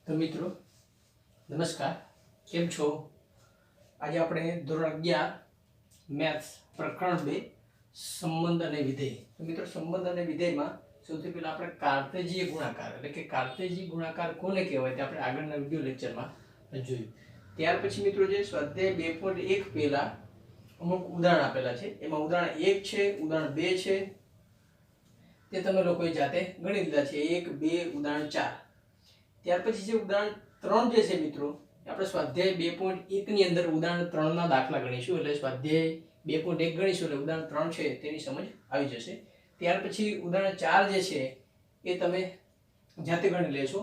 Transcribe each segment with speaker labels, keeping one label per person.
Speaker 1: તો મિત્રો નમસ્કાર, કેમ છો? આજે આપણે ધોરણ 11 મેથ્સ પ્રકરણ 2 સંબંધ અને વિધેય. તો મિત્રો સંબંધ અને વિધેયમાં સૌથી પહેલા આપણે કાર્તેજીય ગુણાકાર એટલે કે કાર્તેજી ગુણાકાર કોને કહેવાય તે આપણે આગળના વિડિયો લેક્ચરમાં જોયું. ત્યાર પછી મિત્રો જે સ્વાધ્યાય 2.1 પહેલા અમુક ઉદાહરણ આપેલા છે, એમાં ઉદાહરણ 1 છે, ઉદાહરણ 2 છે, તે તમે લોકોએ જાતે ગણી લીધા છે. 1, 2, ઉદાહરણ 4. ત્યાર પછી જે ઉદાહરણ 3 જે છે મિત્રો, આપણે સ્વાધ્યાય 2.1 ની અંદર ઉદાહરણ 3 ના દાખલા ગણીશું. એટલે સ્વાધ્યાય 2.1 ગણીશું એટલે ઉદાહરણ 3 છે તેની સમજ આવી જશે. ત્યાર પછી ઉદાહરણ 4 જે છે એ તમે જાતે ગણી લેશો,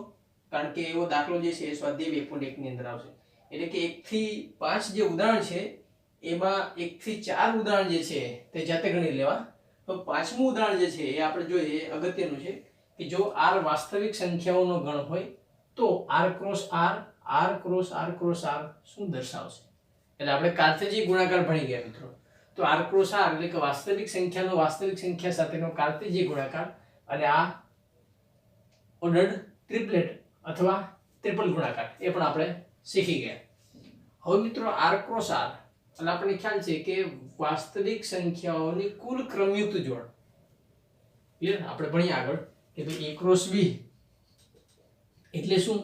Speaker 1: કારણ કે એવો દાખલો જે છે એ સ્વાધ્યાય 2.1 ની અંદર આવશે. એટલે કે 1 થી 5 જે ઉદાહરણ છે એમાં 1 થી 4 ઉદાહરણ જે છે તે જાતે ગણી લેવા. તો પાંચમું ઉદાહરણ જે છે એ આપણે જોઈએ, અગત્યનું છે કે જો r વાસ્તવિક સંખ્યાઓનો ગણ હોય તો r cross r r cross r cross r શું દર્શાવશે? એટલે આપણે કાર્તેજી ગુણાકાર ભણી ગયા મિત્રો. તો r ક્રોસ r એટલે કે વાસ્તવિક સંખ્યાનો વાસ્તવિક સંખ્યા સાથેનો કાર્તેજી ગુણાકાર, અને આ ઓર્ડર્ડ ટ્રિપલેટ અથવા ટ્રિપલ ગુણાકાર એ પણ આપણે શીખી ગયા. હવે મિત્રો r ક્રોસ r એટલે આપણને ખ્યાલ છે કે વાસ્તવિક સંખ્યાઓની કુલ ક્રમયુક્ત જોડ. ક્લિયર? આપણે ભણીએ આગળ કે ભાઈ a ક્રોસ b એટલે શું?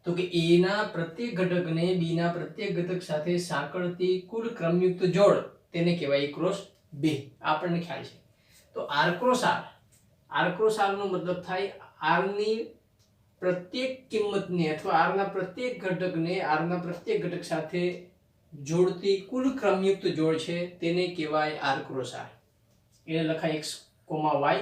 Speaker 1: તો કે a ના પ્રત્યેક ઘટકને b ના પ્રત્યેક ઘટક સાથે સાંકળતી કુલ ક્રમયુક્ત જોડ તેને કહેવાય a ક્રોસ b. આપણને ખ્યાલ છે. તો r ક્રોસ r નો મતલબ થાય r ની પ્રત્યેક કિંમતને અથવા r ના પ્રત્યેક ઘટકને r ના પ્રત્યેક ઘટક સાથે જોડતી કુલ ક્રમયુક્ત જોડ છે તેને કહેવાય r ક્રોસ r. એને લખાય x, y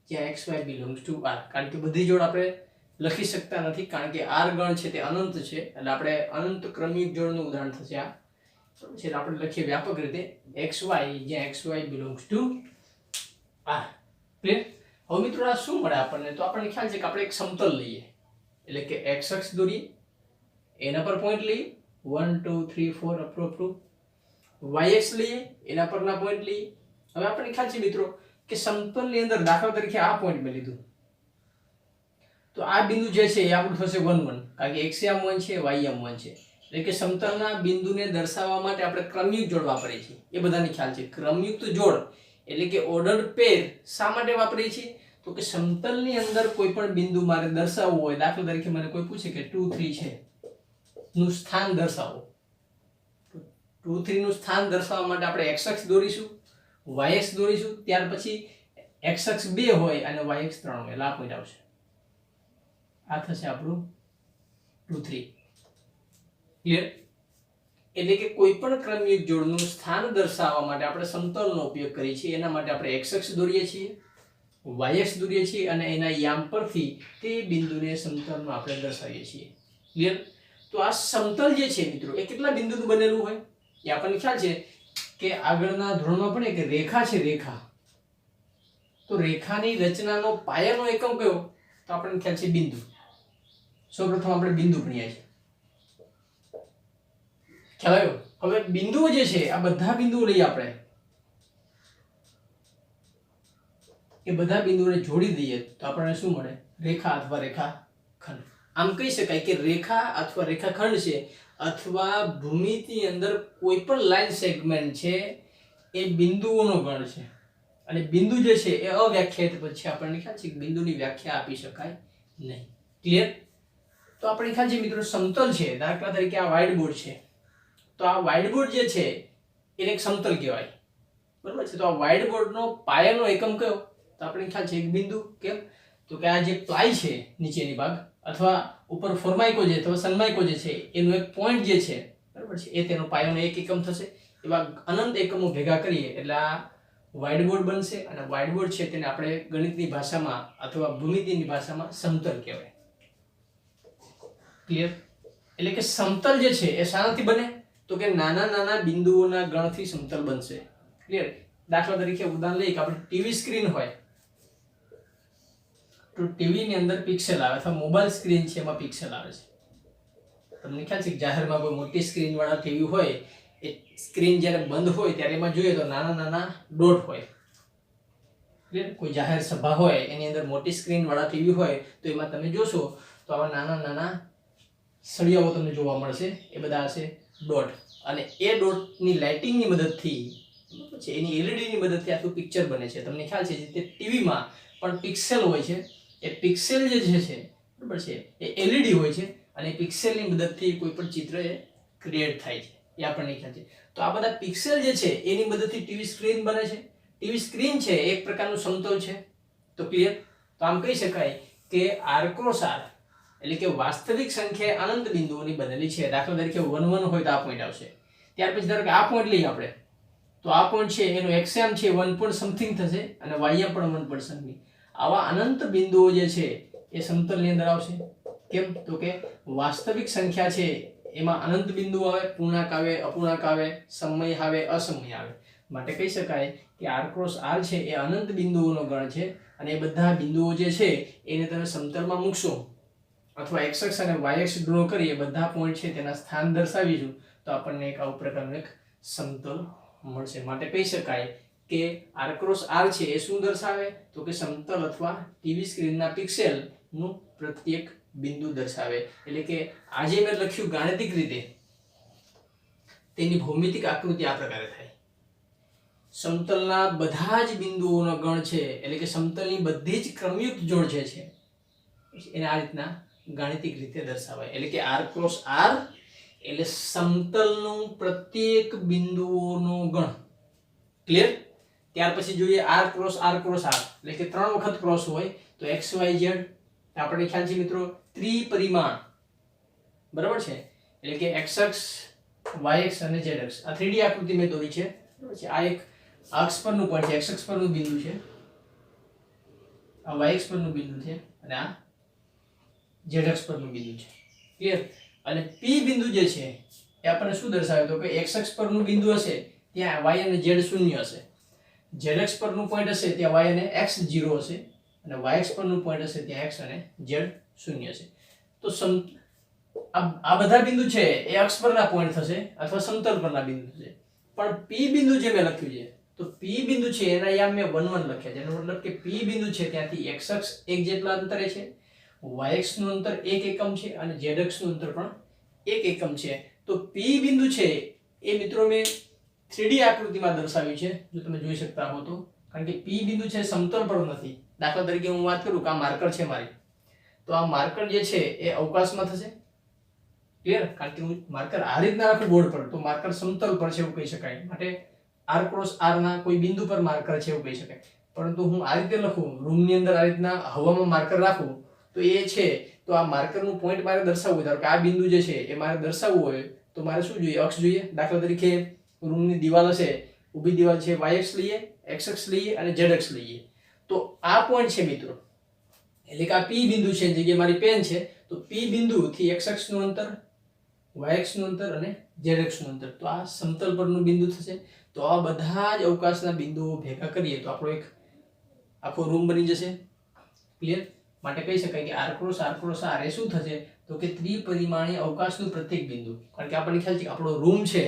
Speaker 1: જ્યાં xy belongs to r. કારણ કે બધી જોડ આપણે લખી શકતા નથી, કારણ કે r ગણ છે તે અનંત છે, એટલે આપણે અનંત ક્રમયુક્ત જોડનું ઉદાહરણ થશે આ. છે આપણે લખીએ વ્યાપક રીતે xy જ્યાં xy belongs to r. Clear? હવે મિત્રો આ શું મળે આપણને? તો આપણને ખ્યાલ છે કે આપણે એક સમતલ લઈએ, એટલે કે x અક્ષ દોરીએ, એના પર પોઈન્ટ લઈએ 1 2 3 4 અપ ટુ y અક્ષ લઈએ, એના પરના પોઈન્ટ લઈએ. હવે આપણને ખ્યાલ છે મિત્રો કે સમતલની અંદર દાખલા તરીકે આ પોઈન્ટ મેં લીધું, તો આ બિંદુ જે છે એ આપણું થશે 1 1, કારણ કે x યામ 1 છે, y યામ 1 છે. એટલે કે સમતલના બિંદુને દર્શાવવા માટે આપણે ક્રમયુક્ત જોડ વાપરીએ છીએ. એ બધાને ખ્યાલ છે. ક્રમયુક્ત જોડ એટલે કે ઓર્ડર્ડ પેર શા માટે વાપરીએ છીએ? તો કે સમતલની અંદર કોઈ પણ બિંદુ મારે દર્શાવવું હોય, દાખલા તરીકે મને કોઈ પૂછે કે 2 3 છે નું સ્થાન દર્શાવો. 2 3 નું સ્થાન દર્શાવવા માટે આપણે x અક્ષ દોરીશું, y અક્ષ દોરીશું, ત્યાર પછી x અક્ષ 2 હોય અને y અક્ષ 3 હોય, એટલે આ પોઈન્ટ આવશે. આ થશે આપણું 2 3. ક્લિયર? એટલે કે કોઈ પણ ક્રમયુક્ત જોડનું સ્થાન દર્શાવવા માટે આપણે સમતલનો ઉપયોગ કરીએ છીએ. એના માટે આપણે x અક્ષ દોરીએ છીએ, y અક્ષ દોરીએ છીએ અને એના યામ પરથી તે બિંદુને સમતલમાં આપણે દર્શાવીએ છીએ. ક્લિયર? તો આ સમતલ જે છે મિત્રો એ કેટલા બિંદુનું બનેલું હોય? એ આપણને ખ્યાલ છે કે આગળના ધોરણમાં પણ એક રેખા છે, રેખા. તો રેખાની રચનાનો પાયાનો એકમ કયો? તો આપણને ખ્યાલ છે બિંદુ. સૌપ્રથમ આપણે બિંદુ ભણ્યા છે. ખ્યાલ આવ્યો? હવે બિંદુઓ જે છે આ બધા બિંદુઓ લઈએ આપણે, એ બધા બિંદુઓને જોડી દઈએ તો આપણને શું મળે? રેખા અથવા રેખાખંડ. આમ કહી શકાય કે રેખા અથવા રેખાખંડ છે અથવા ભૂમિતિની અંદર કોઈ પણ લાઈન સેગમેન્ટ છે એ બિંદુઓનો ગણ છે. અને બિંદુ જે છે એ અવ્યાખ્યાયિત પછી આપણને ખ્યાલ છે કે બિંદુની વ્યાખ્યા આપી શકાય નહીં. ક્લિયર? તો આપણે ખ્યાલ છે મિત્રો સમતલ છે, દાખલા તરીકે આ વ્હાઇટ બોર્ડ છે, તો આ વ્હાઇટ બોર્ડ જે છે એને એક સમતલ કહેવાય. બરાબર છે? તો આ વ્હાઇટ બોર્ડનો પાયાનો એકમ કયો? તો આપણે ખ્યાલ છે એક બિંદુ. કેમ? તો કે આ જે પ્લાય છે નીચેની ભાગ અથવા ઉપર ફોર્માઇકો જે અથવા સન્માઇકો જે છે એનું એક પોઈન્ટ જે છે, બરાબર છે, એ તેનો પાયાનો એક એકમ થશે. એવા અનંત એકમો ભેગા કરીએ એટલે આ વ્હાઇટ બોર્ડ બનશે. અને વ્હાઇટ બોર્ડ છે તેને આપણે ગણિતની ભાષામાં અથવા ભૂમિતિની ભાષામાં સમતલ કહેવાય. ક્લિયર? એટલે કે સમતલ જે છે એ શાનાથી બને? તો કે નાના નાના બિંદુઓના ગણથી સમતલ બનશે. ક્લિયર? દાખલા તરીકે ઉદાહરણ લઈએ કે આપણે ટીવી સ્ક્રીન હોય તો ટીવી ની અંદર પિક્સેલ આવે, અથવા મોબાઈલ સ્ક્રીન છે એમાં પિક્સેલ આવે છે. તમને ખ્યાલ છે કે જાહેરમાં કોઈ મોટી સ્ક્રીન વાળા ટીવી હોય, એ સ્ક્રીન જ્યારે બંધ હોય ત્યારે એમાં જોઈએ તો નાના નાના ડોટ હોય. કોઈ જાહેર સભા હોય એની અંદર મોટી સ્ક્રીન વાળા ટીવી હોય તો એમાં તમે જોશો તો આવા નાના નાના સળિયાઓ તમને જોવા મળશે એ બધા હશે ડોટ, અને એ ડોટની લાઇટિંગની મદદથી પછી એની એલઈડીની મદદથી આખું પિક્ચર બને છે. તમને ખ્યાલ છે જે ટીવીમાં પણ પિક્સેલ હોય છે, એ પિક્સેલ જે છે બરાબર છે એ એલઈડી હોય છે, અને પિક્સેલની મદદથી કોઈ પણ ચિત્ર એ ક્રિએટ થાય છે, એ આપણને ખ્યાલ છે. તો આ બધા પિક્સેલ જે છે એની મદદથી ટીવી સ્ક્રીન બને છે. ટીવી સ્ક્રીન છે એક પ્રકારનું સમતલ છે. તો ક્લિયર? તો આમ કહી શકાય કે આર ક્રોસ આર એટલે કે વાસ્તવિક સંખ્યા અનંત બિંદુઓની બનેલી છે. દાખલા તરીકે 1 1 હોય તો આ પોઈન્ટ આવશે. ત્યાર પછી ધારો કે આ પોઈન્ટ લઈએ આપણે, તો આ પોઈન્ટ છે એનો xm છે 1 point સમથિંગ થશે અને ym પણ 1 point સમથિંગ. આવા અનંત બિંદુઓ જે છે એ સમતલની અંદર આવશે. કેમ? તો કે વાસ્તવિક સંખ્યા છે એમાં અનંત બિંદુઓ આવે, પૂર્ણાંક આવે, અપૂર્ણાંક આવે, સમય આવે, અસમય આવે. માટે કહી શકાય કે r ક્રોસ r છે એ અનંત બિંદુઓનો ગણ છે, અને એ બધા બિંદુઓ જે છે એને તમે સમતલમાં મૂકશો અથવા x અક્ષ અને y અક્ષ ડ્રો કરી એ બધા પોઈન્ટ છે તેના સ્થાન દર્શાવીશું તો આપણને એક આવું પ્રકારનું એક સમતલ મળશે. માટે કહી શકાય કે r ક્રોસ r છે એ શું દર્શાવે? તો કે સમતલ અથવા ટીવી સ્ક્રીનના પિક્સેલનું પ્રત્યેક બિંદુ દર્શાવે. એટલે કે આજે મેં લખ્યું ગાણિતિક રીતે તેની ભૌમિતિક આકૃતિ આ પ્રકારે થાય. સમતલના બધા જ બિંદુઓનો ગણ છે, એટલે કે સમતલની બધી જ ક્રમયુક્ત જોડ જે છે એને આ રીતના ગાણિતિક રીતે દર્શાવાય. એટલે કે r ક્રોસ r એટલે સમતલનું પ્રત્યેક બિંદુઓનો ગણ. ક્લિયર? ત્યાર પછી જોઈએ r cross r cross r એટલે કે 3 વખત ક્રોસ હોય તો x y z આપણે ખ્યાલ છે મિત્રો ત્રિપરિમાણ, બરાબર છે? એટલે કે x અક્ષ, y અક્ષ અને z અક્ષ આ 3D આકૃતિ મેં દોરી છે, બરાબર છે? આ એક અક્ષ પરનું પોઈન્ટ છે, x અક્ષ પરનું બિંદુ છે, આ y અક્ષ પરનું બિંદુ છે, અને આ z અક્ષ પરનું બિંદુ છે. ક્લિયર? અને p બિંદુ જે છે એ આપણને શું દર્શાવે? તો કે x અક્ષ પરનું બિંદુ હશે ત્યાં y અને z શૂન્ય હશે, z અક્ષ પરનું પોઈન્ટ હશે ત્યાં y અને x 0 હશે, અને y અક્ષ પરનું પોઈન્ટ હશે ત્યાં x અને z શૂન્ય હશે. તો આ બધા બિંદુ છે એ અક્ષ પરના પોઈન્ટ થશે અથવા સમતલ પરના બિંદુ થશે. પણ p બિંદુ જે મેં લખ્યું છે તો p બિંદુ છે એના યામ મેં 1 1 લખ્યા છે. એનો મતલબ કે p બિંદુ છે ત્યાંથી x અક્ષ 1 જેટલા અંતરે છે, y અક્ષ નું અંતર 1 એકમ છે, અને z અક્ષ નું અંતર પણ 1 એકમ છે. તો p બિંદુ છે એ મિત્રો મેં 3D આકૃતિમાં દર્શાવ્યું છે, જો તમે જોઈ શકતા હો તો. કારણ કે p બિંદુ છે સમતલ પર નથી. દાખલા તરીકે હું વાત કરું કે આ માર્કર છે મારી, તો આ માર્કર જે છે એ અવકાશમાં થશે. ક્લિયર? કારણ કે હું માર્કર આ રીતના રાખું બોર્ડ પર તો માર્કર સમતલ પર છે એવું કહી શકાય. માટે r ક્રોસ r ના કોઈ બિંદુ પર માર્કર છે એવું કહી શકાય. પરંતુ હું આ રીતે લખું, રૂમની અંદર આ રીતના હવામાં માર્કર રાખું તો એ છે, તો આ માર્કરનું પોઈન્ટ મારે દર્શાવવું હોય, ધારો કે આ બિંદુ જે છે એ મારે દર્શાવવું હોય તો મારે શું જોઈએ? અક્ષ જોઈએ. દાખલા તરીકે રૂમની દિવાલ હશે, ઊભી દિવાલ છે, y અક્ષ લઈએ, x અક્ષ લઈએ અને z અક્ષ લઈએ. તો આ પોઈન્ટ છે મિત્રો, એટલે કે આ p બિંદુ છે, જગ્યાએ મારી પેન છે, તો p બિંદુ થી x અક્ષ નું અંતર, y અક્ષ નું અંતર અને z અક્ષ નું અંતર, તો આ સમતલ પરનું બિંદુ થશે. તો આ બધા જ અવકાશના બિંદુઓ ભેગા કરીએ તો આપણો એક આખો રૂમ બની જશે. ક્લિયર? માટે કહી શકાય કે r ક્રોસ r એ શું થશે? તો કે ત્રિપરિમાણીય અવકાશનું પ્રત્યેક બિંદુ. કારણ કે આપણને ખ્યાલ છે કે આપણો રૂમ છે,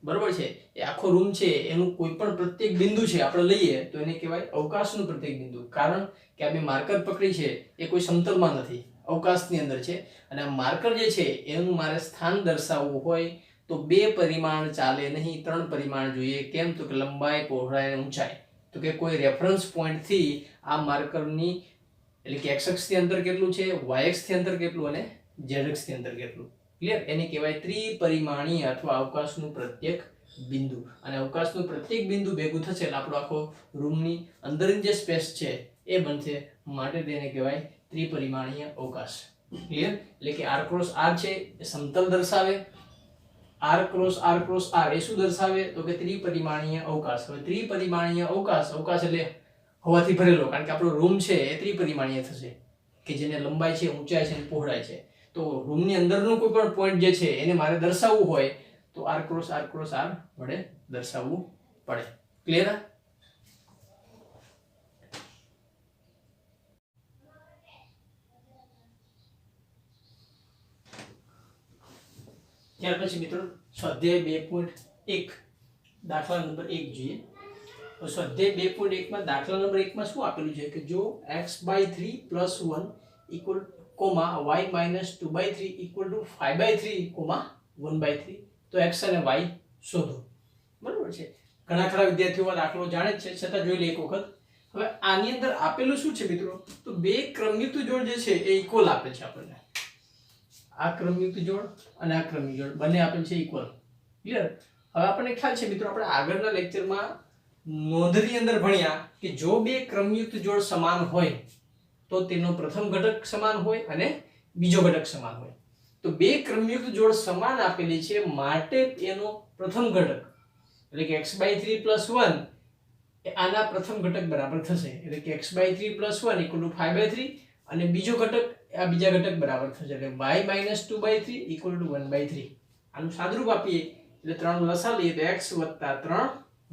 Speaker 1: બરોબર છે, એ આખો રૂમ છે એનું કોઈ પણ પ્રત્યેક બિંદુ છે આપણે લઈએ તો એને કહેવાય અવકાશનું પ્રત્યેક બિંદુ. કારણ કે આ મેં માર્કર પકડી છે એ કોઈ સમતલમાં નથી, અવકાશની અંદર છે. અને આ માર્કર જે છે એનું મારે સ્થાન દર્શાવવું હોય તો 2 પરિમાણ ચાલે નહીં, 3 પરિમાણ જોઈએ. કેમ? તો કે લંબાઈ, પહોળાઈ અને ઊંચાઈ. તો કે કોઈ રેફરન્સ પોઈન્ટ થી આ માર્કરની એટલે કે x અક્ષથી અંતર કેટલું છે, y અક્ષથી અંતર કેટલું અને z અક્ષથી અંતર કેટલું. ક્લિયર? એને કહેવાય ત્રિપરિમાણીય અથવા અવકાશનું પ્રત્યેક બિંદુ. અને અવકાશનું પ્રત્યેક બિંદુ ભેગું થશે એટલે આપણો આખો રૂમની અંદરની જે સ્પેસ છે એ બનશે. માટે તેને કહેવાય ત્રિપરિમાણીય અવકાશ. ક્લિયર? એટલે કે r ક્રોસ r છે એ સમતલ દર્શાવે, r ક્રોસ r એ શું દર્શાવે? તો કે ત્રિપરિમાણીય અવકાશ. હવે ત્રિપરિમાણીય અવકાશ એટલે હવાથી ભરેલો, કારણ કે આપણો રૂમ છે એ ત્રિપરિમાણીય થશે કે જેને લંબાઈ છે, ઊંચાઈ છે અને પહોળાઈ છે. તો રૂમની અંદરનું કોઈ પણ પોઈન્ટ જે છે એને મારે દર્શાવવું હોય તો r ક્રોસ r વડે દર્શાવવું પડે. ક્લિયર? ત્યાર પછી મિત્રો સ્વાધ્યાય 2.1 દાખલા નંબર 1 જોઈએ. તો સ્વાધ્યાય 2.1 માં દાખલા નંબર 1 માં શું આપેલું છે કે જો x/3 + 1 = comma y minus 2/3 equal to 5/3 comma 1/3. તો x અને y શોધો. બરાબર છે. ઘણા ખરા વિદ્યાર્થીઓ આ દાખલો જાણે જ છે, છતાં જોઈ લે એક વખત. હવે આની અંદર આપેલું શું છે મિત્રો? તો બે ક્રમયુક્ત જોડ જે છે એ ઇક્વલ આપે છે આપણને. આ ક્રમયુક્ત જોડ અને આ ક્રમયુક્ત જોડ બંને આપેલ છે ઇક્વલ. ક્લિયર? હવે આપણને ખ્યાલ છે મિત્રો, આપણે આગળના લેક્ચરમાં નોંધની અંદર ભણ્યા કે જો બે ક્રમયુક્ત જોડ સમાન હોય તો તેનો પ્રથમ ઘટક સમાન હોય અને બીજો ઘટક સમાન હોય. તો બે ક્રમયુક્ત જોડ સમાન આપેલી છે માટે એનો પ્રથમ ઘટક એટલે કે x/3 + 1 એ આના પ્રથમ ઘટક બરાબર થશે. એટલે કે x/3 + 1 = 5/3 અને બીજો ઘટક આ બીજા ઘટક બરાબર થશે. એટલે y - 2/3 = 1/3. આનું સાદુરૂપ આપીએ એટલે 3 લસા લઈએ તો x + 3/3 =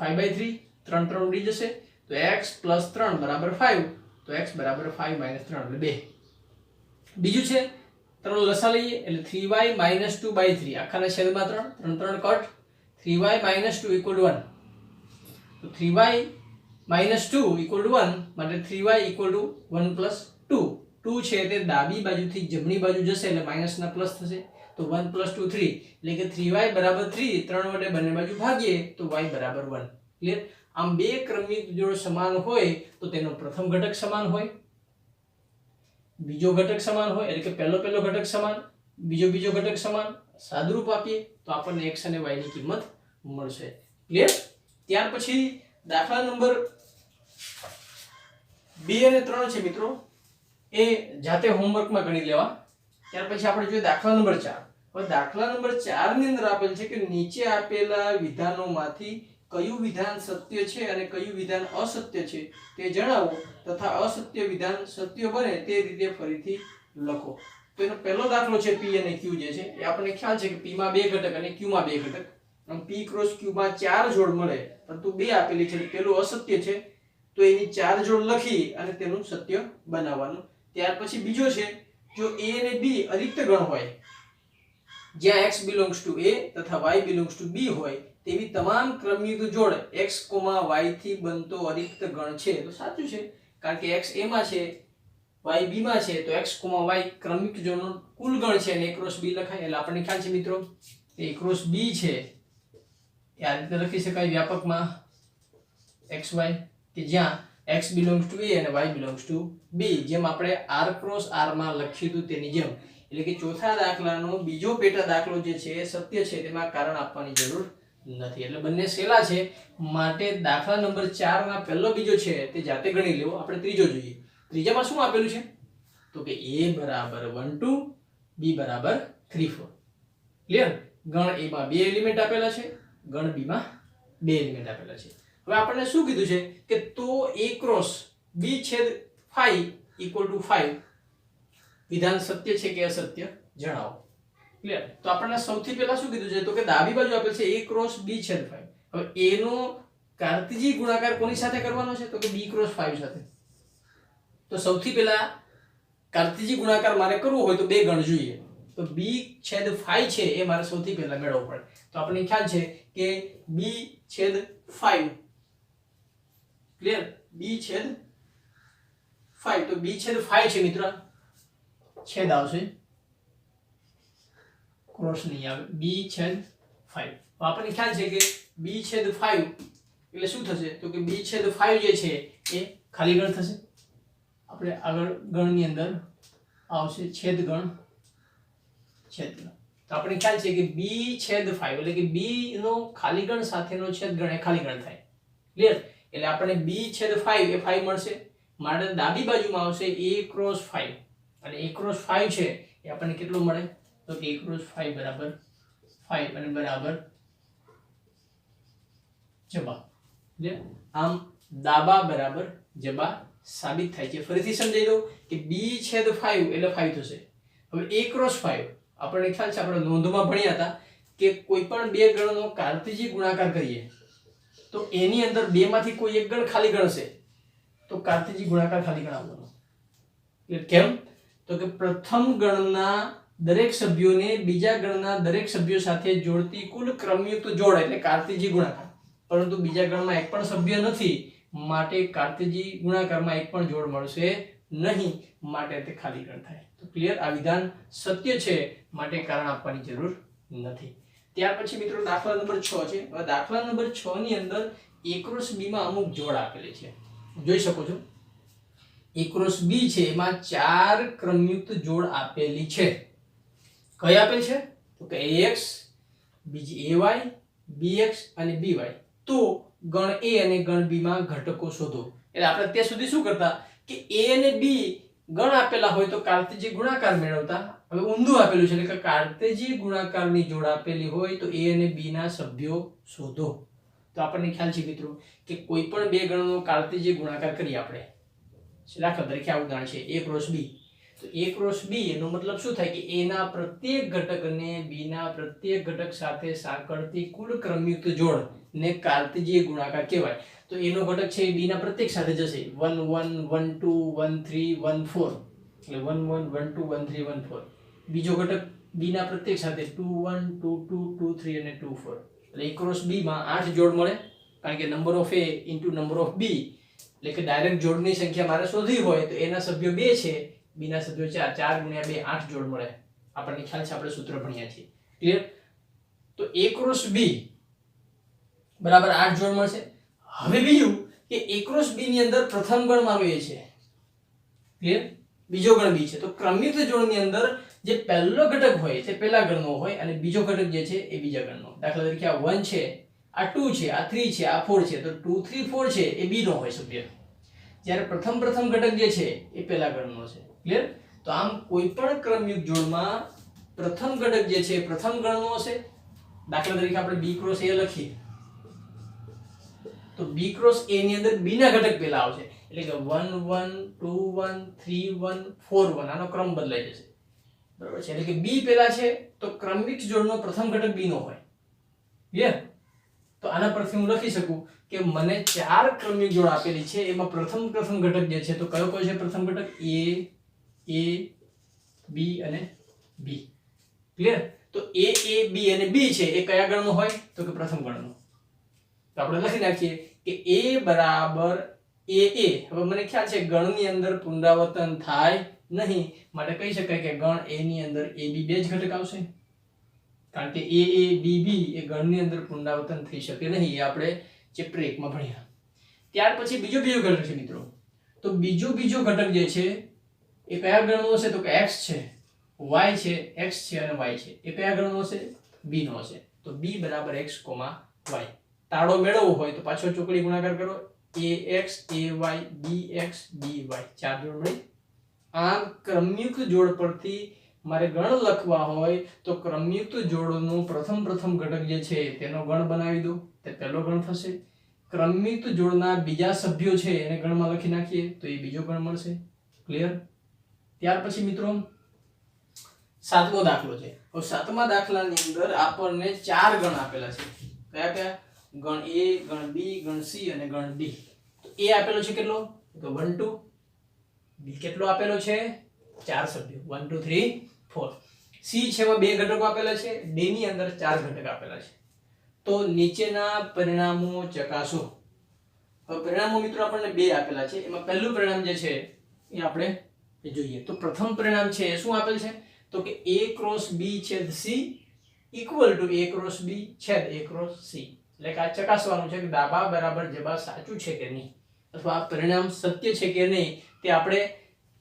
Speaker 1: 5/3. 3 3 ઉડી જશે તો x + 3 = 5. તો x = 5 - 3 એટલે 2. બીજું છે 3 લસા લઈએ એટલે 3y - 2/3 આખાના છેદમાં 3 3 3 કટ 3y - 2 = 1. તો 3y - 2 = 1 માટે 3y = 1 + 2. 2 છે તે ડાબી બાજુથી જમણી બાજુ જશે એટલે માઈનસના પ્લસ થશે. તો 1 + 2 3 એટલે કે 3y = 3. 3 વડે બંને બાજુ ભાગીએ તો y = 1. ક્લિયર? આમ બે ક્રમિક જોડ સમાન હોય તો તેનો પ્રથમ ઘટક સમાન હોય, બીજો ઘટક સમાન હોય એટલે કે પહેલો ઘટક સમાન, બીજો ઘટક સમાન. સાદુરૂપ આપીએ તો આપણને x અને y ની કિંમત મળશે. ક્લિયર? ત્યાર પછી દાખલા નંબર 2 અને 3 છે મિત્રો, એ જાતે હોમવર્કમાં ગણી લેવા. ત્યાર પછી આપણે જોઈએ દાખલા નંબર 4. હવે દાખલા નંબર 4 ની અંદર આપેલ છે કે નીચે આપેલા વિધાનોમાંથી કયું વિધાન સત્ય છે અને કયું વિધાન અસત્ય છે તે જણાવો તથા અસત્ય વિધાન સત્ય બને તે રીતે ફરીથી લખો. તો એનો પહેલો દાખલો છે p અને q જે છે એ આપણને ખ્યાલ છે કે p માં બે ઘટક અને q માં બે ઘટક. આમ p × q માં 4 જોડ મળે પરંતુ બે આપેલી છે. પેલું અસત્ય છે તો એની 4 જોડ લખી અને તેનું સત્ય બનાવવાનું. ત્યાર પછી બીજો છે જો a અને b અરિક્ત ગણ હોય જ્યાં x belongs to a તથા y belongs to b હોય તેવી તમામ ક્રમયુક્ત જોડ x, y થી બનતો અરિક્ત ગણ છે. તો સાચું છે કારણ કે x a માં છે y b માં છે તો x, y ક્રમયુક્ત જોડનો કુલ ગણ છે અને a × b લખાય. એટલે આપણને ખ્યાલ છે મિત્રો કે a × b છે એ આ રીતે લખી શકાય વ્યાપકમાં xy કે જ્યાં x belongs to a અને y belongs to b. જેમ આપણે r × r માં લખ્યું હતું તેની જેમ. એટલે કે ચોથા દાખલાનો બીજો પેટા દાખલો જે છે એ સત્ય છે, તેમાં કારણ આપવાની જરૂર નથી. એટલે બંને સેલા છે માટે દાખલા નંબર 4 ના પહેલો બીજો છે તે જાતે ગણી લેવો. આપણે ત્રીજો જોઈએ. ત્રીજામાં શું આપેલું છે? તો કે a = 1 2 b = 3 4. ક્લિયર? ગણ a માં બે એલિમેન્ટ આપેલા છે, ગણ b માં બે એલિમેન્ટ આપેલા છે. હવે આપણને શું કીધું છે કે તો a × b/5 = 5 વિધાન સત્ય છે કે અસત્ય જણાવો. ક્લિયર? તો આપણને સૌથી પહેલા શું કીધું છે તો કે ડાબી બાજુ આપેલ છે a × b/5. હવે a નો કાર્તેજી ગુણાકાર કોની સાથે કરવાનો છે? તો કે b × 5 સાથે. તો સૌથી પહેલા કાર્તેજી ગુણાકાર મારે કરવો હોય તો બે ગણ જોઈએ. તો b/5 છે એ મારે સૌથી પહેલા મેળવવો પડે. તો આપણને ખ્યાલ છે કે b/5. ક્લિયર? b/5 તો b/5 છે મિત્રો, છેદ આવશે, ક્રોસ નહીં આવે. b/5 તો આપણને ખ્યાલ છે કે b/5 એટલે શું થશે તો કે b/5 જે છે એ ખાલી ગણ થશે. આપણે આગળ ગણની અંદર આવશે છેદ ગણ. તો આપણે ખ્યાલ છે કે b/5 એટલે કે b નો ખાલી ગણ સાથેનો છેદ ગણ એ ખાલી ગણ થાય. ક્લિયર? એટલે આપણે b/5 એ 5 મળશે. માટે ડાબી બાજુમાં આવશે a × 5 અને a × 5 છે એ આપણને કેટલો મળે તો કે a × 5 = 5 અને બરાબર જવાબ. આમ દાબા બરાબર જબા સાબિત થાય છે. ફરીથી સમજાઈ દઉં કે b/5 એટલે 5 થશે. હવે a × 5 આપણને ખ્યાલ છે, આપણે નોંધમાં ભણ્યા હતા કે કોઈ પણ બે ગણનો કાર્તેજી ગુણાકાર કરીએ તો એની અંદર બે માંથી કોઈ એક ગણ ખાલી ગણ હશે તો કાર્તેજી ગુણાકાર ખાલી ગણ આવવાનો. કેમ? તો કે પ્રથમ ગણના દરેક સભ્યોને બીજા ગણના દરેક સભ્યો સાથે જોડતી કુલ ક્રમયુક્ત જોડ એટલે કાર્તેજી ગુણાકાર. પરંતુ બીજા ગણમાં એક પણ સભ્ય નથી માટે કાર્તેજી ગુણાકારમાં એક પણ જોડ મળશે નહીં, માટે તે ખાલી ગણ થાય. તો ક્લિયર, આ વિધાન સત્ય છે માટે કારણ આપવાની જરૂર નથી. ત્યાર પછી મિત્રો દાખલા નંબર 6 છે. હવે દાખલા નંબર 6 ની અંદર a ક્રોસ b માં અમુક જોડ આપેલી છે, જોઈ શકો છો. a ક્રોસ b છે એમાં 4 ક્રમયુક્ત જોડ આપેલી છે. કઈ આપેલ છે? તો કે ax, બીજી ay, bx અને by. તો ગણ a અને ગણ b માં ઘટકો શોધો. એટલે આપણે ત્યાં સુધી શું કરતા કે a અને b ગણ આપેલા હોય તો કાર્તેજી ગુણાકાર મેળવતા. હવે ઊંધું આપેલું છે એટલે કે કાર્તેજી ગુણાકારની જોડ આપેલી હોય તો a અને b ના સભ્યો શોધો. તો આપણને ખ્યાલ છે મિત્રો કે કોઈ પણ બે ગણનો કાર્તેજી ગુણાકાર કરીએ આપણે. દાખલા તરીકે આ ઉદાહરણ છે a ક્રોસ b. તો a ક્રોસ b એનો મતલબ શું થાય કે a ના પ્રત્યેક ઘટકને b ના પ્રત્યેક ઘટક સાથે સાંકળતી કુલ ક્રમયુક્ત જોડ ને કાર્તેજીય ગુણાકાર કહેવાય. તો a નો ઘટક છે એ b ના પ્રત્યેક સાથે જશે. 1 1 1 2 1 3 1 4 એટલે 1 1 1 2 1 3 1 4. બીજો ઘટક b ના પ્રત્યેક સાથે 2 1 2 2 2 3 અને 2 4. એટલે a ક્રોસ b માં 8 જોડ મળે, કારણ કે number of a into number of b, એટલે કે ડાયરેક્ટ જોડની સંખ્યા મારે શોધવી હોય તો a ના સભ્યો 2 છે, b ના સભ્યો 4, 4 ગુણ્યા 2 8 જોડ મળે. આપણને ખ્યાલ છે, આપણે સૂત્ર ભણ્યા છીએ. ક્લિયર? તો a ક્રોસ b બરાબર 8 જોડ મળશે. હવે બીજું કે a ક્રોસ b ની અંદર પ્રથમ ગણ મારો a છે, ક્લિયર, બીજો ગણ b છે. તો ક્રમયુક્ત જોડની અંદર જે પહેલો ઘટક હોય તે પહેલા ગણનો હોય અને બીજો ઘટક જે છે એ બીજા ગણનો. દાખલા તરીકે આ 1 છે, આ 2 છે, આ 3 છે, આ 4 છે. તો 2 3 4 છે એ b નો હોય સભ્ય, જ્યારે પ્રથમ ઘટક જે છે એ પહેલા ગણનો છે. ક્લિયર? તો આમ કોઈ પણ ક્રમયુક્ત જોડમાં પ્રથમ ઘટક જે છે પ્રથમ ગણનો હશે. દાખલા તરીકે આપણે b ક્રોસ a લખીએ તો b ક્રોસ a ની અંદર b ના ઘટક પહેલા આવશે, એટલે કે 1 1 2 1 3 1 4 1. આનો ક્રમ બદલાઈ જશે, બરાબર છે. એટલે કે b પહેલા છે તો ક્રમિક જોડનો પ્રથમ ઘટક b નો હોય. ક્લિયર? તો આના પરથી હું લખી શકું કે મને 4 ક્રમિક જોડ આપેલી છે, એમાં પ્રથમ ઘટક જે છે તો કયો છે પ્રથમ ઘટક? a b અને b. ક્લિયર? તો a b અને b છે એ કયા ગણનો હોય? તો કે પ્રથમ ગણનો. તો આપણે લખી નાખીએ કે a બરાબર a. હવે મને ખ્યાલ છે ગણની અંદર પુનરાવર્તન થાય નહીં, માટે કહી શકાય કે ગણ a ની અંદર ab બે જ ઘટક આવશે, કારણ કે a b એ ગણની અંદર પુનરાવર્તન થઈ શકે નહીં. એ આપણે ચેપ્ટર 1 માં ભણ્યા. ત્યાર પછી બીજો ઘટક છે મિત્રો. તો બીજો ઘટક જે છે એ કયા ગણનો હશે? તો કે x છે, y છે, x છે અને y છે. એ કયા ગણનો હશે? b નો હશે. તો b બરાબર x, y. તાળો મેળવવો હોય તો પાછો ચોકડી ગુણાકાર કરો. ax ay bx by 4 જોડ મળી. આમ ક્રમયુક્ત જોડ પરથી મારે ગણ લખવા હોય તો ક્રમયુક્ત જોડનો પ્રથમ ઘટક જે છે તેનો ગણ બનાવી દો, તે પહેલો ગણ થશે. ક્રમયુક્ત જોડના બીજા સભ્યો છે એને ગણમાં લખી નાખીએ તો એ બીજો ગણ મળશે. ક્લિયર? ત્યાર પછી મિત્રો 7મો દાખલો છે. હવે 7મા દાખલાની અંદર આપણને 4 ગણ આપેલા છે. કયા? ગણ a, ગણ b, ગણ c અને ગણ d. તો a આપેલો છે કેટલો? તો 1 2. b કેટલો આપેલો છે? 4 સભ્યો 1 2 3 4. c છે એમાં 2 ઘટકો આપેલા છે, d ની અંદર 4 ઘટક આપેલા છે. તો નીચેના પરિણામો ચકાસો. હવે પરિણામો મિત્રો આપણને 2 આપેલા છે, એમાં પહેલું પરિણામ જે છે એ આપણે જોઈએ. તો પ્રથમ પરિણામ છે એ શું આપેલ છે? તો કે a ક્રોસ b છેદ c equal to a cross b છેદ a ક્રોસ c. એટલે કે આ ચકાસવાનું છે કે ડાબા બરાબર જબા સાચું છે કે નહીં, અથવા આ પરિણામ સત્ય છે કે નહીં, તે આપણે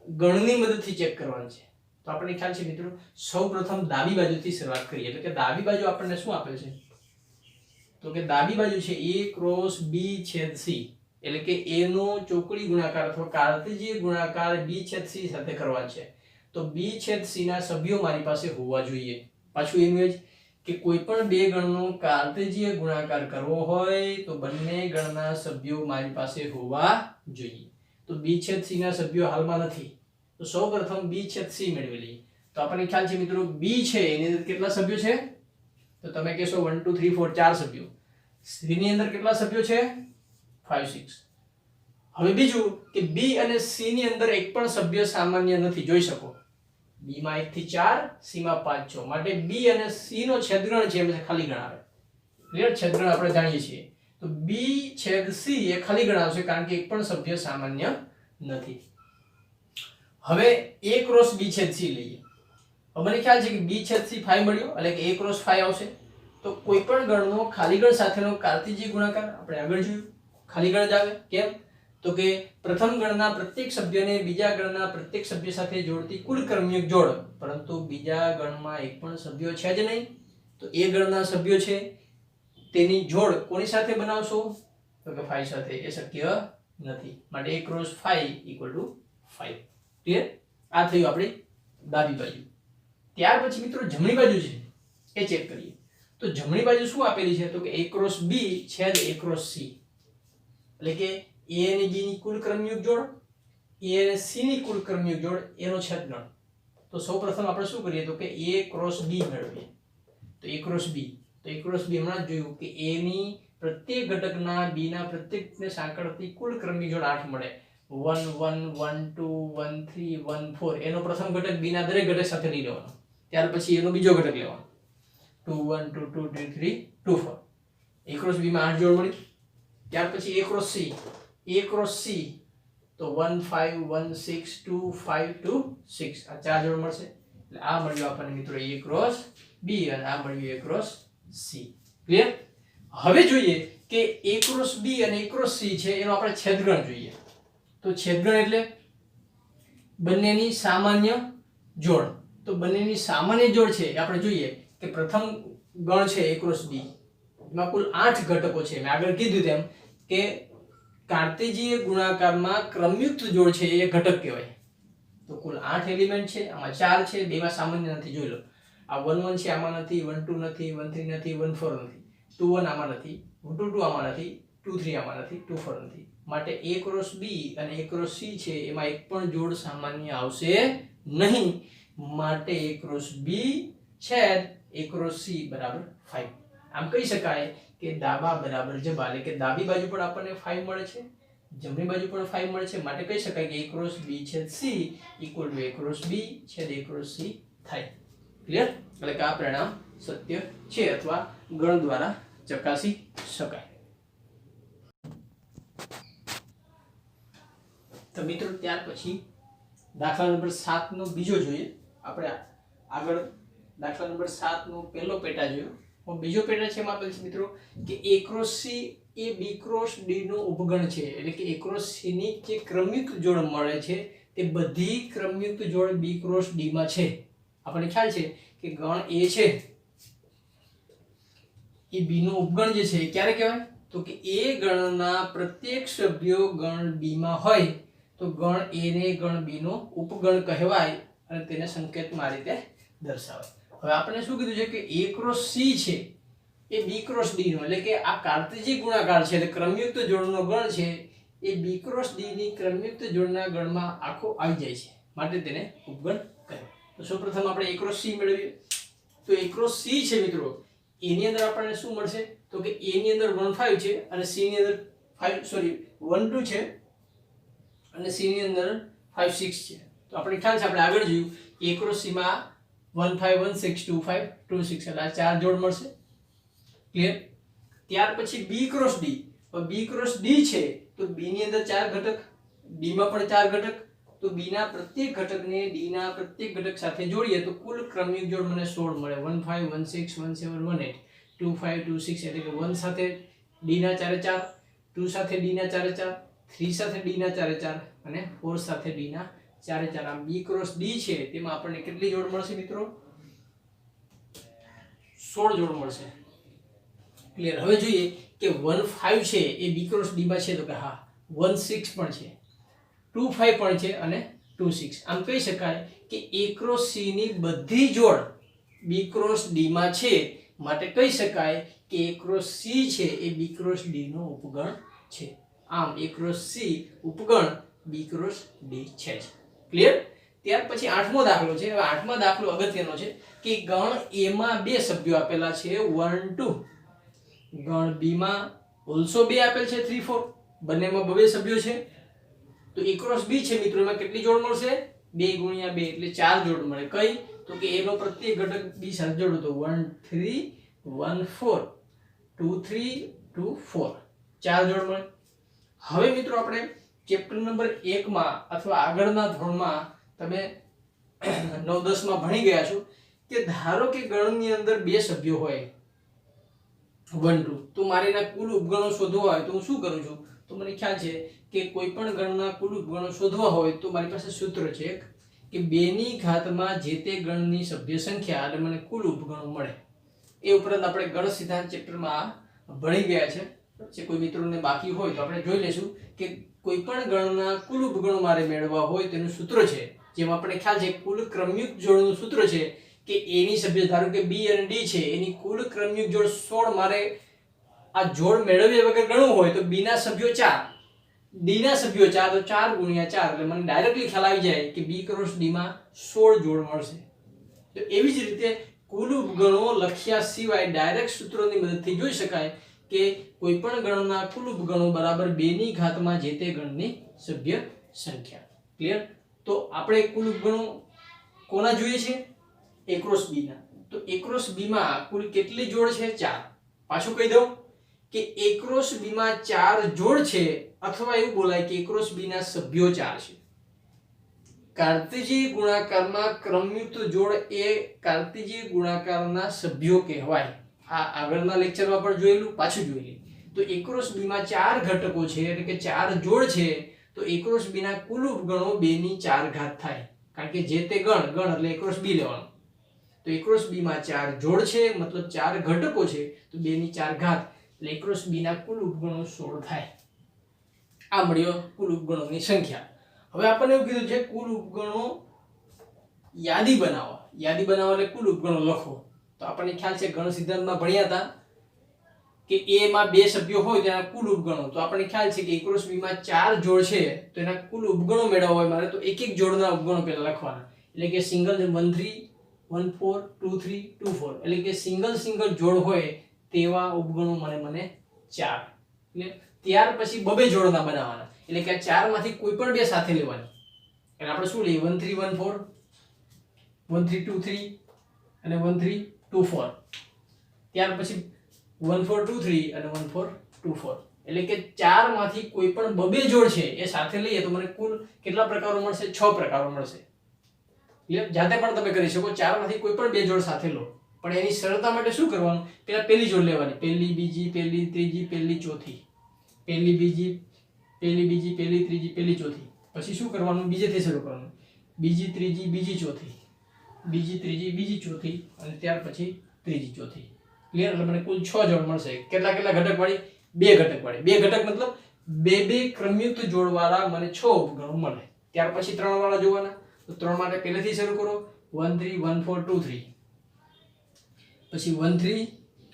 Speaker 1: ગણની મદદથી ચેક કરવાનું છે. તો આપણને ખ્યાલ છે મિત્રો, સૌપ્રથમ ડાબી બાજુથી શરૂઆત કરીએ. એટલે કે ડાબી બાજુ આપણને શું આપેલ છે? તો કે ડાબી બાજુ છે a ક્રોસ b છેદ c, એટલે કે a નો ચોકડી ગુણાકાર અથવા કાર્તેજીય ગુણાકાર b છેદ c સાથે કરવાનો છે. તો b છેદ c ના સભ્યો મારી પાસે હોવા જોઈએ. પાછું એનું એ જ કે કોઈ પણ બે ગણનો કાર્તેજીય ગુણાકાર કરવો હોય તો બંને ગણના સભ્યો મારી પાસે હોવા જોઈએ. તો b છેદ c ના સભ્યો હાલમાં નથી, તો સૌપ્રથમ b છેદ c મેળવી લઈએ. તો આપણને ખ્યાલ છે મિત્રો b છે એની અંદર કેટલા સભ્યો છે? તો તમે કહેશો 1 2 3 4 4 સભ્યો. c ની અંદર કેટલા સભ્યો છે? 5 6. હવે બીજું કે b અને c ની અંદર એક પણ સભ્ય સામાન્ય નથી, જોઈ શકો. b માં 1 થી 4, c માં 5 6, માટે b અને c નો છેદગણ છે એટલે ખાલી ગણ આવે. ક્લિયર? છેદગણ આપણે જાણીએ છીએ. તો બી છેદ સી એ ખાલી ગણ આવશે કારણ કે એક પણ સભ્ય સામાન્ય નથી. હવે a ક્રોસ b છેદ c લઈએ. હવે મને ખ્યાલ છે કે b છેદ c 5 મળ્યો એટલે કે a ક્રોસ 5 આવશે. તો કોઈ પણ ગણનો ખાલી ગણ સાથેનો કાર્ટેશિયન ગુણાકાર આપણે આગળ જોયું ખાલી ગણ જ આવે. કેમ? તો કે પ્રથમ ગણના પ્રત્યેક સભ્યને બીજા ગણના પ્રત્યેક સભ્ય સાથે જોડતી કુલ ક્રમિક જોડ, પરંતુ બીજા ગણમાં એક પણ સભ્યો છે જ નહીં. તો એ ગણના સભ્યો છે તેની જોડ કોની સાથે બનાવશો? તો કે 5 સાથે. એ શક્ય નથી. માટે a ક્રોસ 5 = 5. ક્લિયર? આ થયું આપણી ડાબી બાજુ. ત્યાર પછી મિત્રો જમણી બાજુ છે એ ચેક કરીએ. તો જમણી બાજુ શું આપેલી છે? તો કે a ક્રોસ b છેદ a ક્રોસ c. એટલે કે a અને b ની કુલ ક્રમયુગ્મ જોડ, a અને c ની કુલ ક્રમયુગ્મ જોડ એનો છેદગણ. તો સૌપ્રથમ આપણે શું કરીએ? તો કે a ક્રોસ b મેળવીએ. તો a ક્રોસ b, તો a ક્રોસ b હમણાં જ જોયું કે a ની પ્રત્યેક ઘટકના b ના પ્રત્યેકને સાંકળતી કુલ ક્રમિક જોડ 8 મળે. 1 1 1 2 1 3 1 4. એનો પ્રથમ ઘટક b ના દરેક ઘટક સાથે લઈ લેવાનો. ત્યાર પછી એનો બીજો ઘટક લેવાનો. 2 1 2 2 3 3 2 4. a ક્રોસ b માં 8 જોડ મળી. ત્યાર પછી a cross c, a cross c તો 1 5 1 6 2 5 2 6. આ ચાર જોડ મળશે. એટલે આ મળ્યું આપણને મિત્રો a ક્રોસ b અને આ મળ્યું a ક્રોસ c. ક્લિયર? હવે જોઈએ કે a ક્રોસ b અને a ક્રોસ c છે એનો આપણે છેદગણ જોઈએ. તો છેદગણ એટલે બંનેની સામાન્ય જોડ. તો બંનેની સામાન્ય જોડ છે એ આપણે જોઈએ કે પ્રથમ ગણ છે a ક્રોસ b, એમાં કુલ 8 ઘટકો છે. મેં આગળ કીધું તેમ કે કાર્ટેશિય ગુણાકારમાં ક્રમયુક્ત જોડ છે એ ઘટક કહેવાય. તો કુલ 8 એલિમેન્ટ છે. આમાં 4 છે, બેમાં સામાન્ય નથી. જોઈ લો. આ 1 1 છે, આમાં નથી. 1 2 નથી, 1 3 નથી, 1 4 નથી, 2 1 આમાં નથી, 2 2 આમાં નથી, 2 3 આમાં નથી, 2 4 નથી. માટે a ક્રોસ b અને a ક્રોસ c છે એમાં એક પણ જોડ સામાન્ય આવશે નહીં. માટે a ક્રોસ b છેદ a ક્રોસ c બરાબર 5. આમ કહી શકાય કે ડાબા બરાબર જબા, એટલે કે ડાબી બાજુ પણ આપણને 5 મળે છે, જમણી બાજુ પણ 5 મળે છે. માટે કહી શકાય કે a ક્રોસ b છેદ c = a ક્રોસ b છેદ a ક્રોસ c થાય. ક્લિયર? એટલે કે આ પરિણામ સત્ય છે અથવા ગણ દ્વારા ચકાસી શકાય. તો મિત્રો ત્યાર પછી દાખલા નંબર 7 નો બીજો જોઈએ. આપણે આગળ દાખલા નંબર 7 નો પહેલો પેટા જોયો. બીજો પેટા છે એમાં આપેલ છે મિત્રો કે a cross c A b cross d નો ઉપગણ છે. એટલે કે a ક્રોસ c ની જે ક્રમયુક્ત જોડ મળે છે તે બધી ક્રમયુક્ત જોડ b ક્રોસ d માં છે. આપણને ખ્યાલ છે કે ગણ a છે એ b નો ઉપગણ જે છે એ ક્યારે કહેવાય? તો કે a ગણના પ્રત્યેક સભ્યો ગણ b માં હોય તો ગણ a ને ગણ b નો ઉપગણ કહેવાય અને તેને સંકેતમાં આ રીતે દર્શાવાય. હવે આપણે શું કીધું છે કે a ક્રોસ c છે એ b ક્રોસ d નો, એટલે કે આ કાર્ટેશિયન ગુણાકાર છે એટલે ક્રમયુક્ત જોડનો ગણ છે એ b ક્રોસ d ની ક્રમયુક્ત જોડના ગણમાં આખો આવી જાય છે. માટે તેને ઉપગણ કહેવાય. તો સૌપ્રથમ આપણે a ક્રોસ c મેળવીએ. તો a ક્રોસ c છે મિત્રો, a ની અંદર આપણને શું મળશે? તો કે a ની અંદર 1 5 છે અને c ની અંદર 1 2 છે અને c ની અંદર 5 6 છે. તો આપણે ખ્યાલ છે આપણે આગળ જોયું a ક્રોસ c માં 1 5 1 6 2 5 2 6 એટલે આ ચાર જોડ મળશે. ક્લિયર? ત્યાર પછી b ક્રોસ d. તો b ક્રોસ d છે તો b ની અંદર 4 ઘટક, d માં પણ 4 ઘટક. તો b ના પ્રત્યેક ઘટકને d ના પ્રત્યેક ઘટક સાથે જોડીએ તો કુલ ક્રમિક જોડ મને 16 મળે. 1 5 1 6 1 7 1 8 2 5 2 6. એટલે કે 1 સાથે d ના 4 4, 2 સાથે d ના 4 4, 3 સાથે d ના 4 4 અને 4 સાથે d ના 4 4. આમ b ક્રોસ d છે તેમાં આપણને કેટલી જોડ મળશે મિત્રો? 16 જોડ મળશે. ક્લિયર? હવે જોઈએ કે 1 5 છે એ b ક્રોસ d માં છે તો કે હા. 1 6 પણ છે, 2 5 પણ છે અને 2 6. આમ કહી શકાય કે a ક્રોસ c ની બધી જોડ b ક્રોસ d માં છે. માટે કહી શકાય કે a ક્રોસ c છે એ b ક્રોસ d નો ઉપગણ છે. આમ a cross c ઉપગણ b cross d છે. ક્લિયર? ત્યાર પછી 8મો દાખલો છે. હવે 8મા દાખલો અગત્યનો છે કે ગણ a માં બે સભ્યો આપેલા છે 1 2. ગણ b માં ઓલસો બે આપેલ છે 3 4. બંનેમાં બે સભ્યો છે. તો a ક્રોસ b છે મિત્રો, એમાં કેટલી જોડ મળશે? 2 × 2 એટલે 4 જોડ મળે. કઈ? તો કે a નો પ્રત્યેક ઘટક b સાથે જોડો તો 1 3 1 4 2 3 2 4. 4 જોડ મળે. હવે મિત્રો આપણે ચેપ્ટર નંબર 1 માં અથવા આગળના ધોરણમાં તમે 9 10 માં ભણી ગયા છો કે ધારો કે ગણની અંદર બે સભ્યો હોય 1 2, તો મારે એના કુલ ઉપગણો શોધવા હોય તો હું શું કરું છું? તો મને ખ્યાલ છે કે કોઈ પણ ગણના કુલ ઉપગણો શોધવા હોય તો મારી પાસે સૂત્ર છે એક કે 2 ની ઘાતમાં જે તે ગણની સભ્ય સંખ્યા એટલે મને કુલ ઉપગણો મળે. એ ઉપરાંત આપણે ગણ સિદ્ધાંત ચેપ્ટરમાં ભણી ગયા છે. જે કોઈ મિત્રોને બાકી હોય તો આપણે જોઈ લેશું કે કોઈ પણ ગણના કુલ ઉપગણો મારે મેળવવા હોય તેનું સૂત્ર છે, જેમાં આપણે ખ્યાલ છે કુલ ક્રમયુક્ત જોડનું સૂત્ર છે કે a ની સભ્ય ધારો કે b અને d છે એની કુલ ક્રમયુક્ત જોડ 16 મારે આ જોડ મેળવ્યા વગર ગણવું હોય તો b ના સભ્યો 4, d ના સભ્યો 4, તો 4 ગુણ્યા 4 એટલે મને ડાયરેક્ટલી ખ્યાલ આવી જાય કે b ક્રોસ d માં 16 જોડ મળશે. તો એવી જ રીતે કુલ ઉપગણો લખ્યા સિવાય ડાયરેક્ટ સૂત્રોની મદદથી જોઈ શકાય કે કોઈ પણ ગણના કુલ ઉપગણો બરાબર 2 ની ઘાતમાં જે તે ગણની સભ્ય સંખ્યા. ક્લિયર? તો આપણે કુલ ઉપગણો કોના જોઈએ છે? a ક્રોસ b ના. તો a ક્રોસ b માં કુલ કેટલી જોડ છે? 4. પાછું કહી દઉં કે a ક્રોસ b માં 4 જોડ છે, અથવા એવું બોલાય કે a ક્રોસ b ના સભ્યો 4 છે. કાર્ટેશિયન ગુણાકારમાં ક્રમયુક્ત જોડ એ કાર્ટેશિયન ગુણાકારના સભ્યો કહેવાય. આ આગળના લેક્ચરમાં પણ જોયેલું, પાછું જોઈ લઈએ. તો a ક્રોસ b માં 4 ઘટકો છે એટલે કે 4 જોડ છે, તો a ક્રોસ b ના કુલ ઉપગણો 2 ની 4 ઘાત થાય, કારણ કે જે તે ગણ એટલે a ક્રોસ b લેવાનું. તો a ક્રોસ b માં 4 જોડ છે મતલબ 4 ઘટકો છે, તો 2 ની 4 ઘાત એટલે a ક્રોસ b ના કુલ ઉપગણો 16 થાય. આ મળ્યો કુલ ઉપગણોની સંખ્યા. હવે આપણને એવું કીધું છે કુલ ઉપગણો યાદી બનાવો. યાદી બનાવો એટલે કુલ ઉપગણો લખો. તો આપણને ખ્યાલ છે ગણ સિદ્ધાંતમાં ભણ્યા હતા કે a માં બે સભ્યો હોય તેના કુલ ઉપગણો. તો આપણને ખ્યાલ છે કે a ક્રોસ b માં 4 જોડ છે તો એના કુલ ઉપગણો મેળવવા હોય મારે તો એક એક જોડના ઉપગણો પહેલા લખવાના. એટલે કે સિંગલ 1 3 1 4 2 3 2 4, એટલે કે સિંગલ જોડ હોય તેવા ઉપગણો મને 4. એટલે ત્યાર પછી બબે જોડના બનાવવાના, એટલે કે આ 4 માંથી કોઈ પણ બે સાથે લેવાની. એટલે આપણે શું લઈએ? 1 3 1 4, 1 3 2 3 અને 1 3 2 4. ત્યાર પછી 1 4 2 3 અને 1 4 2 4. એટલે કે 4 માંથી કોઈ પણ બબે જોડ છે એ સાથે લઈએ તો મને કુલ કેટલા પ્રકારો મળશે? 6 પ્રકારો મળશે. ક્લિયર? જાતે પણ તમે કરી શકો. 4 માંથી કોઈ પણ બે જોડ સાથે લો, પણ એની સરળતા માટે શું કરવાનું? પેલા પહેલી જોડ લેવાની, પહેલી બીજી પહેલી ત્રીજી પહેલી ચોથી, પહેલી બીજી પહેલી ત્રીજી પહેલી ચોથી. પછી શું કરવાનું? બીજેથી શરૂ કરવાનું, બીજી ત્રીજી બીજી ચોથી, બીજી ત્રીજી બીજી ચોથી અને ત્યાર પછી ત્રીજી ચોથી. ક્લિયર? એટલે મને કુલ 6 જોડ મળશે. કેટલા ઘટક વાળી? 2 ઘટક વાળી. 2 ઘટક મતલબ બે ક્રમયુક્ત જોડ વાળા મને 6 ઉપગણો મળે. ત્યાર પછી 3 વાળા જોવાના. તો 3 માટે પહેલેથી શરૂ કરો, 1 3 1 4 2 3, પછી 1 3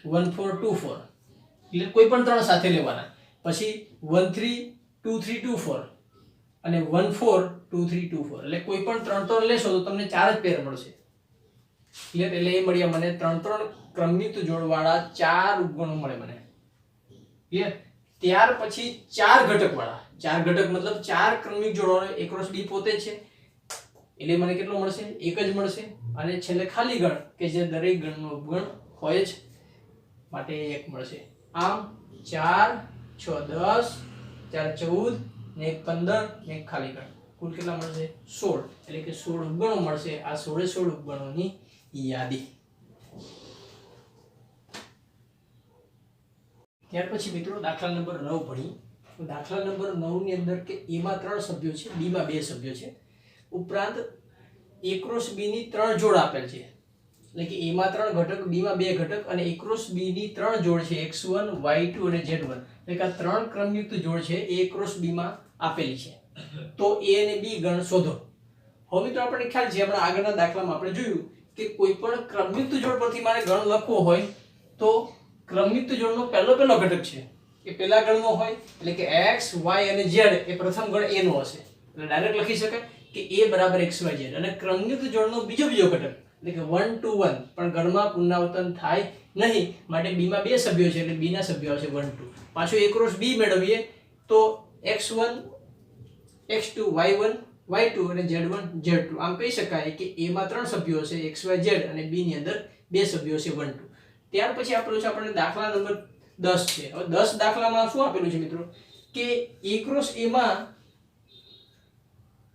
Speaker 1: 1 4 2 4. એટલે કોઈ પણ 3 સાથે લેવાના. પછી 1 3 2 3 2 4 અને 1 4 2 3 2 4. એટલે કોઈ પણ 3 લેશો તો તમને 4 જ પેર મળશે. ક્લિયર? એટલે એ મળ્યા મને 3 ક્રમયુક્ત જોડ વાળા 4 ઉપગણો મળે મને. ક્લિયર? ત્યાર પછી 4 ઘટક વાળા. 4 ઘટક મતલબ 4 ક્રમયુક્ત જોડ વાળા. a ક્રોસ b પોતે છે એટલે મને કેટલો મળશે? 1 જ મળશે. અને છેલ્લે ખાલી ગણ કે જે દરેક ગણનો ઉપગણ હોય જ, માટે 1 મળશે. આમ 4 6 10 4 14 ને 1 15 ને 1 ખાલી ગણ. કુલ કેટલા મળશે? 16. એટલે કે 16 ઉપગણો મળશે. આ 16 ઉપગણોની યાદી. ત્યાર પછી મિત્રો દાખલા નંબર 9 ભણી. તો દાખલા નંબર 9 ની અંદર કે a માં 3 સભ્યો છે, b માં 2 સભ્યો છે, ઉપરાંત a ક્રોસ b ની 3 જોડ આપેલ છે. એટલે કે a માં 3 ઘટક, b માં 2 ઘટક અને a ક્રોસ b ની 3 જોડ છે, x1 y2 અને z1. એટલે કે આ 3 ક્રમયુક્ત જોડ છે a ક્રોસ b માં આપેલી છે. તો a અને b ગણ શોધો. હવે મિત્રો આપણને ખ્યાલ છે હમણાં આગળના દાખલામાં આપણે જોયું કે કોઈ પણ ક્રમયુક્ત જોડ પરથી મારે ગણ લખવો હોય તો ક્રમયુક્ત જોડનો પહેલો ઘટક છે એ પહેલા ગણનો હોય. એટલે કે x y અને z એ પ્રથમ ગણ a નો હશે. એટલે ડાયરેક્ટ લખી શકાય કે a બરાબર x y z. અને ક્રમયુક્ત જોડનો બીજો ઘટક એટલે કે 1 2 1 પણ ગણમાં પુનરાવર્તન થાય નહીં, માટે b માં 2 સભ્યો છે એટલે b ના સભ્યો આવશે 1 2. પાછો a ક્રોસ b મેળવીએ તો x1 x2 y1 y2 અને z1 z2. આમ કહી શકાય કે a માં 3 સભ્યો છે x y z અને b ની અંદર 2 સભ્યો છે 1 2. ત્યાર પછી આપણો છે આપણે દાખલા નંબર 10 છે. હવે 10 દાખલામાં શું આપેલું છે મિત્રો કે A ક્રોસ A માં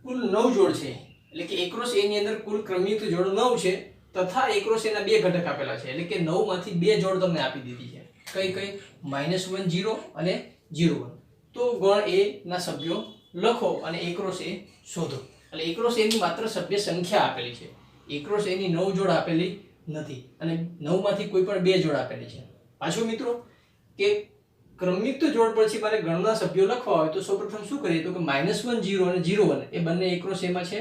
Speaker 1: કુલ 9 જોડ છે, એટલે કે A ક્રોસ A ની અંદર કુલ ક્રમયુક્ત જોડ 9 છે તથા A ક્રોસ A ના બે ઘટક આપેલા છે, એટલે કે 9 માંથી બે જોડ તમને આપી દીધી છે. કઈ કઈ? -1 0 અને 0 1. તો ગણ A ના સભ્યો લખો અને A ક્રોસ A શોધો. એટલે A ક્રોસ A ની માત્ર સભ્ય સંખ્યા આપેલી છે, A ક્રોસ A ની 9 જોડ આપેલી નથી અને 9 માંથી કોઈ પણ બે જોડ આપેલી છે. પાછું મિત્રો કે ક્રમયુક્ત જોડ પછી મારે ગણના સભ્યો લખવા હોય તો સૌપ્રથમ શું કરીએ તો કે -1 0 અને 0 1 એ બંને A ક્રોસ A માં છે,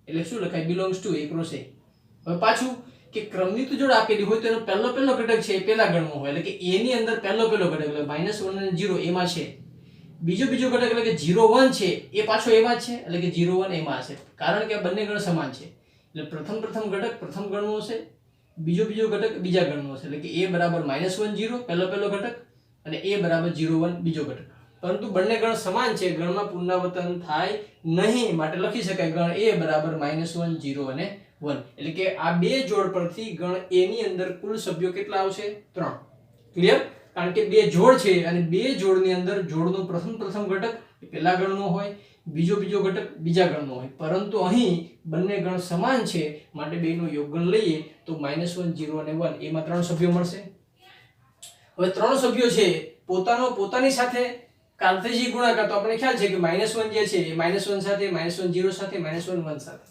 Speaker 1: એટલે શું લખાય? Belongs to A cross A. હવે પાછું કે ક્રમયુક્ત જોડ આપેલી હોય તો એનો પહેલો ઘટક છે એ પહેલા ગણનો હોય, એટલે કે A ની અંદર પહેલો ઘટક એટલે -1 અને 0 એમાં છે. બીજો ઘટક એટલે કે 0 1 છે એ પાછો એમાં છે, એટલે કે 0 1 એમાં હશે, કારણ કે આ બંને ગણ સમાન છે. એટલે પ્રથમ ઘટક પ્રથમ ગણનો હશે, બીજો ઘટક બીજા ગણનો હશે, એટલે કે A બરાબર -1 0 પહેલો ઘટક અને A બરાબર 0 1 બીજો ઘટક. પરંતુ બંને ગણ સમાન છે, ગણમાં પુનરાવર્તન થાય નહીં, માટે લખી શકાય ગણ A બરાબર -1 0 અને 1. એટલે કે આ બે જોડ પરથી ગણ A ની અંદર કુલ સભ્યો કેટલા આવશે? 3. ક્લિયર? કારણ કે બે જોડ છે અને બે જોડની અંદર જોડનો પ્રથમ ઘટક એ પહેલા ગણનો હોય, બીજો ઘટક બીજા ગણનો હોય, પરંતુ અહીં બંને ગણ સમાન છે માટે બેનું યોગગણ લઈએ તો -1 0 અને 1 એમાં 3 સભ્યો મળશે. હવે 3 સભ્યો છે પોતાની સાથે કાર્તેશી ગુણાકાર, તો આપણે ખ્યાલ છે કે -1 જે છે એ -1 સાથે, -1 0 સાથે, -1 1 સાથે,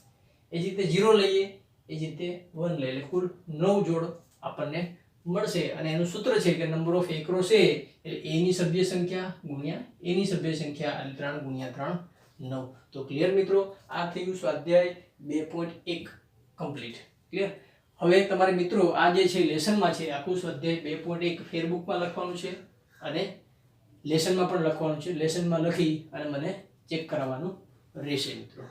Speaker 1: એ જ રીતે 0 લઈએ, એ જ રીતે 1 લઈએ, એટલે કુલ 9 જોડ આપણને મળશે. અને એનું સૂત્ર છે કે number of A cross A એટલે A ની સભ્ય સંખ્યા ગુણ્યા A ની સભ્ય સંખ્યા, એટલે 3 ગુણ્યા 3 9. તો ક્લિયર મિત્રો, આ થયું સ્વાધ્યાય 2.1 કમ્પ્લીટ. ક્લિયર? હવે તમારે મિત્રો આ જે છે લેસનમાં છે આખું સ્વાધ્યાય 2.1 ફેરબુકમાં લખવાનું છે અને લેસનમાં પણ લખવાનું છે. લેસનમાં લખી અને મને ચેક કરાવવાનું રહેશે મિત્રો.